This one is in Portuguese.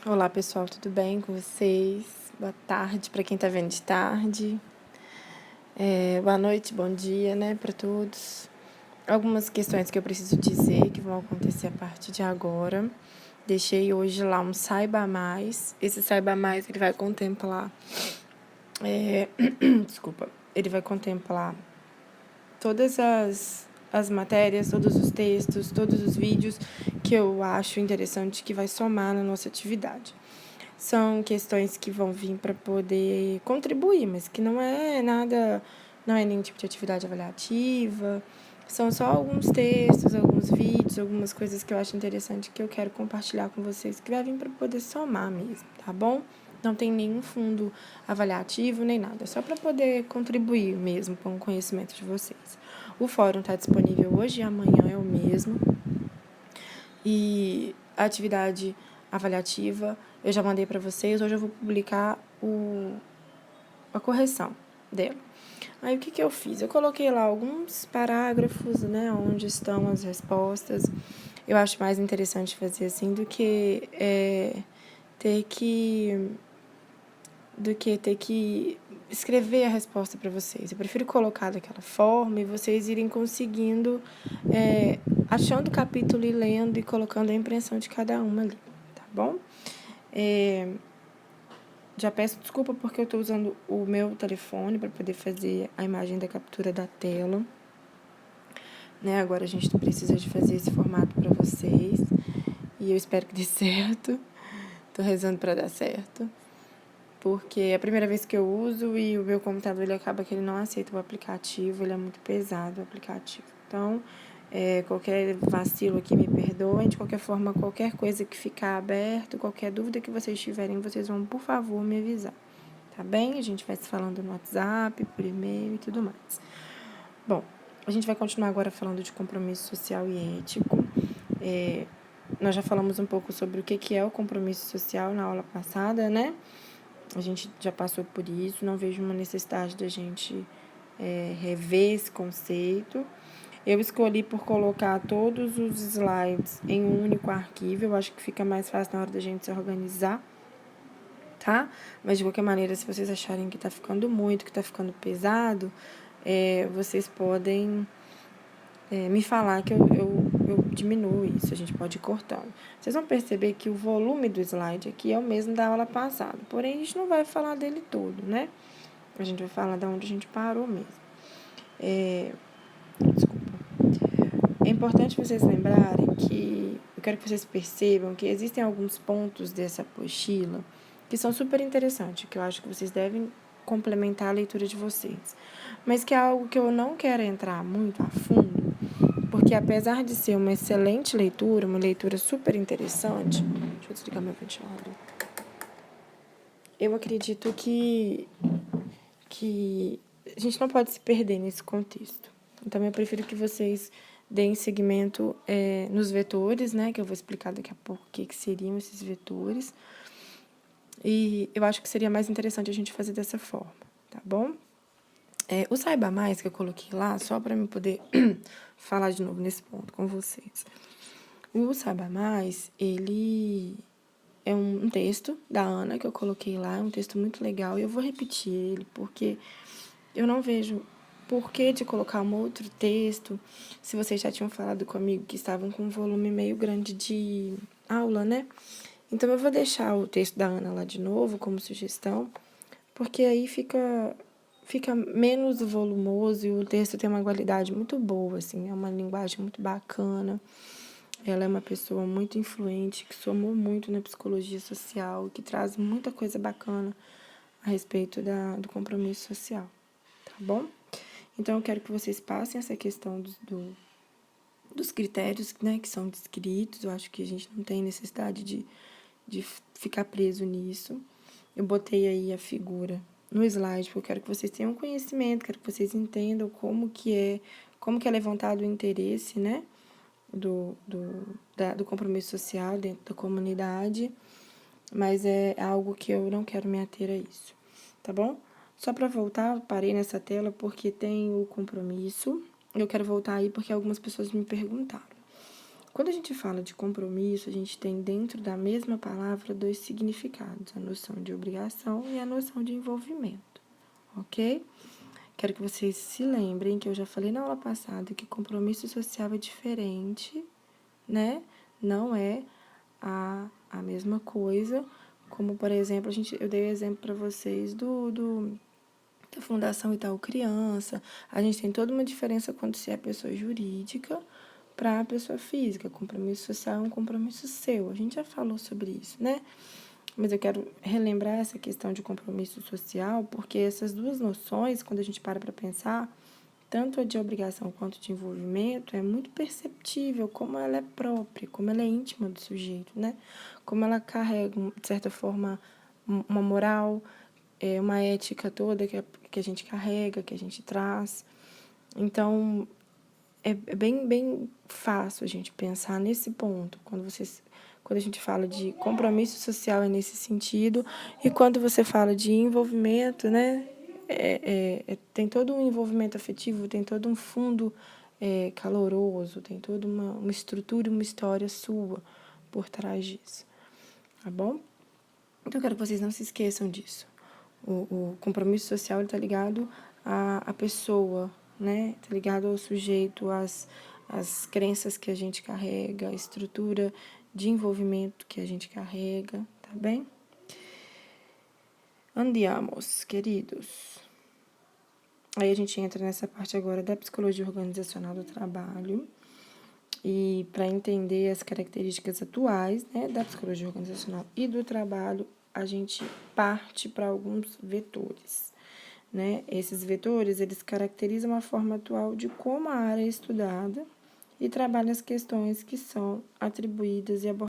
Olá pessoal, tudo bem com vocês? Boa tarde para quem está vendo de tarde. Boa noite, bom dia, né, para todos. Algumas questões que eu preciso dizer que vão acontecer a partir de agora. Deixei hoje lá um Saiba Mais. Esse Saiba Mais ele vai contemplar. Desculpa. Ele vai contemplar todas as matérias, todos os textos, todos os vídeos que eu acho interessante que vai somar na nossa atividade. São questões que vão vir para poder contribuir, mas que não é nada, não é nenhum tipo de atividade avaliativa. São só alguns textos, alguns vídeos, algumas coisas que eu acho interessante que eu quero compartilhar com vocês, que vai vir para poder somar mesmo, tá bom? Não tem nenhum fundo avaliativo nem nada, só para poder contribuir mesmo com o conhecimento de vocês. O fórum está disponível hoje e amanhã é o mesmo. E a atividade avaliativa eu já mandei para vocês, hoje eu vou publicar a correção dela. Aí o que eu fiz? Eu coloquei lá alguns parágrafos, né, onde estão as respostas. Eu acho mais interessante fazer assim do que ter que escrever a resposta para vocês. Eu prefiro colocar daquela forma e vocês irem conseguindo, achando o capítulo e lendo e colocando a impressão de cada uma ali, tá bom? Já peço desculpa porque eu estou usando o meu telefone para poder fazer a imagem da captura da tela. Né? Agora a gente precisa de fazer esse formato para vocês e eu espero que dê certo. Estou rezando para dar certo. Porque é a primeira vez que eu uso e o meu computador ele acaba que ele não aceita o aplicativo, ele é muito pesado o aplicativo. Então, qualquer vacilo aqui me perdoem, de qualquer forma, qualquer coisa que ficar aberto, qualquer dúvida que vocês tiverem, vocês vão, por favor, me avisar, tá bem? A gente vai se falando no WhatsApp, por e-mail e tudo mais. Bom, a gente vai continuar agora falando de compromisso social e ético. Nós já falamos um pouco sobre o que é o compromisso social na aula passada, né? A gente já passou por isso, não vejo uma necessidade da gente rever esse conceito. Eu escolhi por colocar todos os slides em um único arquivo, eu acho que fica mais fácil na hora da gente se organizar, tá? Mas de qualquer maneira, se vocês acharem que tá ficando muito, que tá ficando pesado, vocês podem me falar que eu diminuo isso, a gente pode ir cortando. Vocês vão perceber que o volume do slide aqui é o mesmo da aula passada, porém a gente não vai falar dele todo, né? A gente vai falar de onde a gente parou mesmo. Desculpa. É importante vocês lembrarem que eu quero que vocês percebam que existem alguns pontos dessa apostila que são super interessantes, que eu acho que vocês devem complementar a leitura de vocês. Mas que é algo que eu não quero entrar muito a fundo, porque apesar de ser uma excelente leitura, uma leitura super interessante, deixa eu desligar meu ventilador. Eu acredito que a gente não pode se perder nesse contexto. Então, eu prefiro que vocês deem seguimento nos vetores, né? Que eu vou explicar daqui a pouco o que seriam esses vetores. E eu acho que seria mais interessante a gente fazer dessa forma, tá bom? O Saiba Mais que eu coloquei lá, só para eu poder falar de novo nesse ponto com vocês. O Saiba Mais, ele é um texto da Ana que eu coloquei lá, é um texto muito legal, e eu vou repetir ele, porque eu não vejo porquê de colocar um outro texto, se vocês já tinham falado comigo que estavam com um volume meio grande de aula, né? Então, eu vou deixar o texto da Ana lá de novo, como sugestão, porque aí fica menos volumoso e o texto tem uma qualidade muito boa, assim, é uma linguagem muito bacana. Ela é uma pessoa muito influente, que somou muito na psicologia social, que traz muita coisa bacana a respeito do compromisso social, tá bom? Então, eu quero que vocês passem essa questão dos critérios, né, que são descritos. Eu acho que a gente não tem necessidade de ficar preso nisso. Eu botei aí a figura no slide, porque eu quero que vocês tenham conhecimento, quero que vocês entendam como que é levantado o interesse, né, do compromisso social dentro da comunidade, mas é algo que eu não quero me ater a isso, tá bom? Só para voltar, eu parei nessa tela porque tem o compromisso. Eu quero voltar aí porque algumas pessoas me perguntaram. Quando a gente fala de compromisso, a gente tem dentro da mesma palavra 2 significados, a noção de obrigação e a noção de envolvimento, ok? Quero que vocês se lembrem que eu já falei na aula passada que compromisso social é diferente, né? Não é a mesma coisa, como, por exemplo, eu dei exemplo para vocês da Fundação Itaú Criança. A gente tem toda uma diferença quando se é pessoa jurídica para a pessoa física. Compromisso social é um compromisso seu. A gente já falou sobre isso, né? Mas eu quero relembrar essa questão de compromisso social, porque essas duas noções, quando a gente para pensar, tanto a de obrigação quanto de envolvimento, é muito perceptível como ela é própria, como ela é íntima do sujeito, né? Como ela carrega, de certa forma, uma moral, uma ética toda que a gente carrega, que a gente traz. Então, é bem fácil a gente pensar nesse ponto, quando a gente fala de compromisso social é nesse sentido, e quando você fala de envolvimento, né, tem todo um envolvimento afetivo, tem todo um fundo caloroso, tem toda uma estrutura, uma história sua por trás disso, tá bom? Então, eu quero que vocês não se esqueçam disso. O compromisso social está ligado à pessoa, né? Está ligado ao sujeito, às crenças que a gente carrega, à estrutura de envolvimento que a gente carrega, tá bem? Andiamos, queridos. Aí a gente entra nessa parte agora da psicologia organizacional do trabalho. E para entender as características atuais, né, da psicologia organizacional e do trabalho, a gente parte para alguns vetores, né? Esses vetores, eles caracterizam a forma atual de como a área é estudada e trabalha as questões que são atribuídas e abordadas